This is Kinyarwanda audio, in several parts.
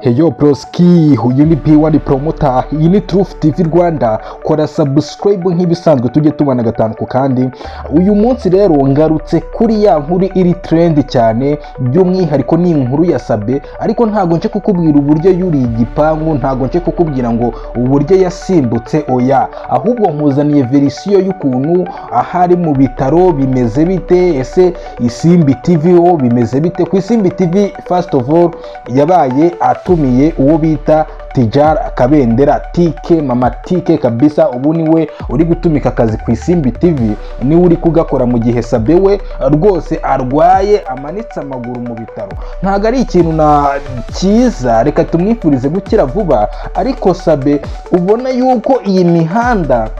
Heyo broski, uyu ni P1 promoter, iyi ni Truth TV Rwanda. Kora subscribe nk'ibisanzwe tujye tubana gatanu ku kandi. Uyu munsi rero ngarutse kuri ya nkuru iri trend cyane, by'umwihariko ni inkuru ya Sabe, ariko ntago nje kukubwira uburyo yuri igipangu, ntago nje kukubwira ngo uburyo yasimbutse, oya, ahubwo nkuzaniye verisiyo y'ukuntu ahari mu bitaro bimeze bite, ese Isimbi TV o bimeze bite. Ku Isimbi TV first of all yabaye atumiye uwo bita Tijara Kabendera Tike, mama Tike kabisa. Ubu niwe uri gutumika akazi ku Isimbi TV, niwe uri kugakora mu gihe Sabe we rwose arwaye, amanitse amaguru mu bitaro. Ntago ari ikintu na cyiza, reka tumwifurize gukira vuba. Ariko Sabe ubona yuko iyi mihanda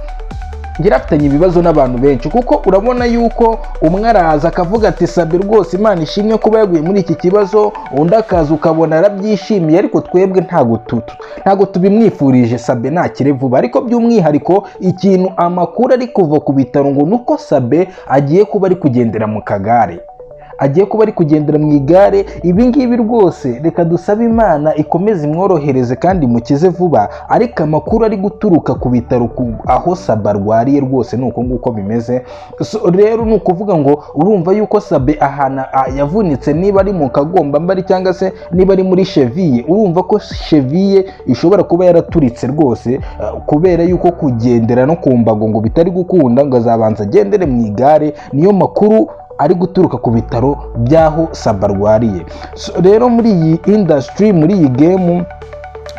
girafitanye ibibazo n'abantu benshi, kuko urabona yuko umwe araza akavuga ati Sabe rwose Imana ishimwe kuba yaguye muri iki kibazo, undi akaza ukabona arabyishimiye, ariko twebwe ntago tubimwifurije Sabe nakire vuba. Ariko by'umwihariko ikintu amakuru ari kuva ku bitaro ngo nuko Sabe agiye kuba ari kugendera mu kagare, agiye kuba ari kugendera mu igare. Ibi ngibi rwose reka dusabe Imana ikomeze imworohereze kandi mukize vuba. Ariko amakuru ari guturuka ku bitaro aho Sabe arwariye rwose nuko nguko bimeze. Rero ni ukuvuga ngo urumva yuko Sabe ahana yavunitse, niba ari mu kagombambari cyangwa se niba ari muri cheville, urumva ko cheville ishobora kuba yaraturitse rwose, kubera yuko kugendera no ku mbago ngo bitari gukunda, ngo azabanza agendere mu igare. Niyo makuru ari guturuka ku bitaro by'aho Sabe arwariye. Rero muri iyi industry, muri iyi game,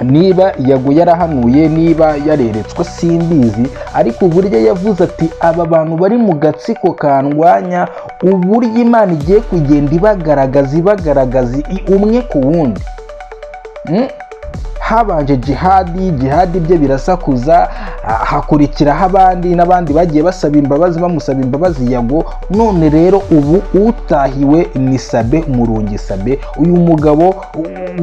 niba yaguye yarahanuye, niba yareretswe simbizi, ariko uburyo yavuze ati aba bantu bari mu gatsiko kandwanya, uburyo Imana igiye kugenda ibagaragaza umwe ku wundi. Habanje jihadi bye birasakuza, hakurikiraho abandi n'abandi bagiye basaba imbabazi, bamusaba imbabazi yago. None rero ubu utahiwe ni Sabe Umurungi. Sabe uyu mugabo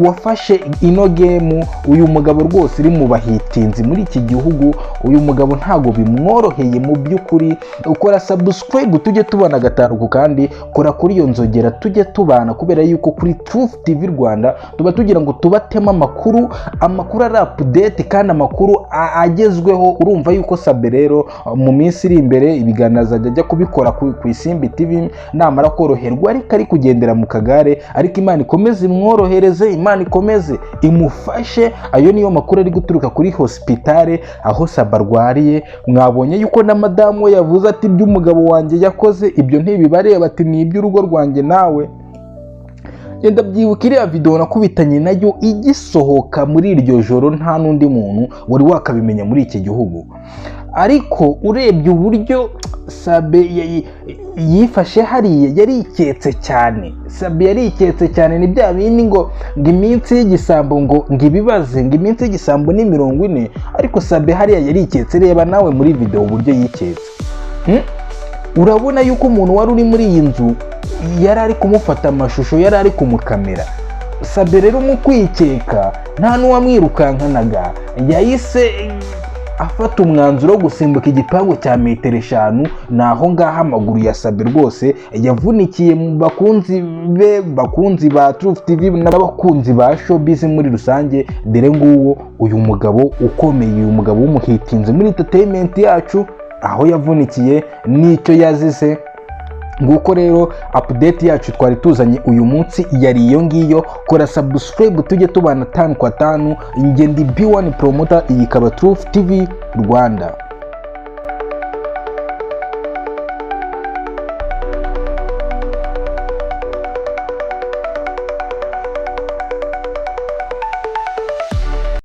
wafashe ino game, uyu mugabo rwose uri mu bahitinzi muri iki gihugu, uyu mugabo ntago bimworoheye mu by'ukuri. Ukora subscribe tujye tubana gatanu ku kandi, kora kuri iyo nzogera tujye tubana, kubera yuko kuri Truth TV Rwanda tuba tugira ngo tubatema amakuru ari update kandi amakuru agezweho. Urumva yuko Sabe rero mu minsi iri imbere ibiganiro azajya kubikora ku Isimbi TV namara koroherwa, ariko ari kugendera mu kagare. Ariko Imana ikomeze imworohereze, Imana ikomeze imufashe. Ayo niyo makuru ari guturuka kuri hospitale aho Sabe arwariye. Mwabonye yuko na madamu we yavuze ati iby'umugabo wanjye yakoze ibyo ntibibareba, ati ni iby'urugo rwanjye nawe. Genda byibuka iriya video nakubitanye nayo igisohoka muri iryo joro, nta n'undi muntu wari wakabimenya muri iki gihugu. Ariko urebye uburyo Sabe yifashe hariya, yariketse cyane. Sabe yariketse cyane, ni bya bindi ngo iminsi y'igisambo ngo ibibaze, ngo iminsi y'igisambo ni 40. Ariko Sabe hariya yariketse. Reba nawe muri video uburyo yiketse. Urabona yuko umuntu wari uri muri iyi nzu yari ari kumufata amashusho, yari ari kumukamera. Sabe rero mu kwikeka nta n'uwamwirukankanaga, yahise afata umwanzuro wo gusimbuka igipangu cya 5 metero. Naho ngaho amaguru ya Sabe rwose yavunikiye mu bakunzi be, bakunzi ba Truth TV n'abakunzi ba showbiz muri rusange. Dore nguwo uyu mugabo ukomeye, uyu mugabo w'umuhitinzi muri entertainment yacu, aho yavunikiye n'icyo yazize. Nguko rero update yacu twari tuzanye uyu munsi yari iyo ngiyo. Kora subscribe tujye tubana 5 kwa 5. Ingendi P1 promoter, iyi kaba Truth TV Rwanda.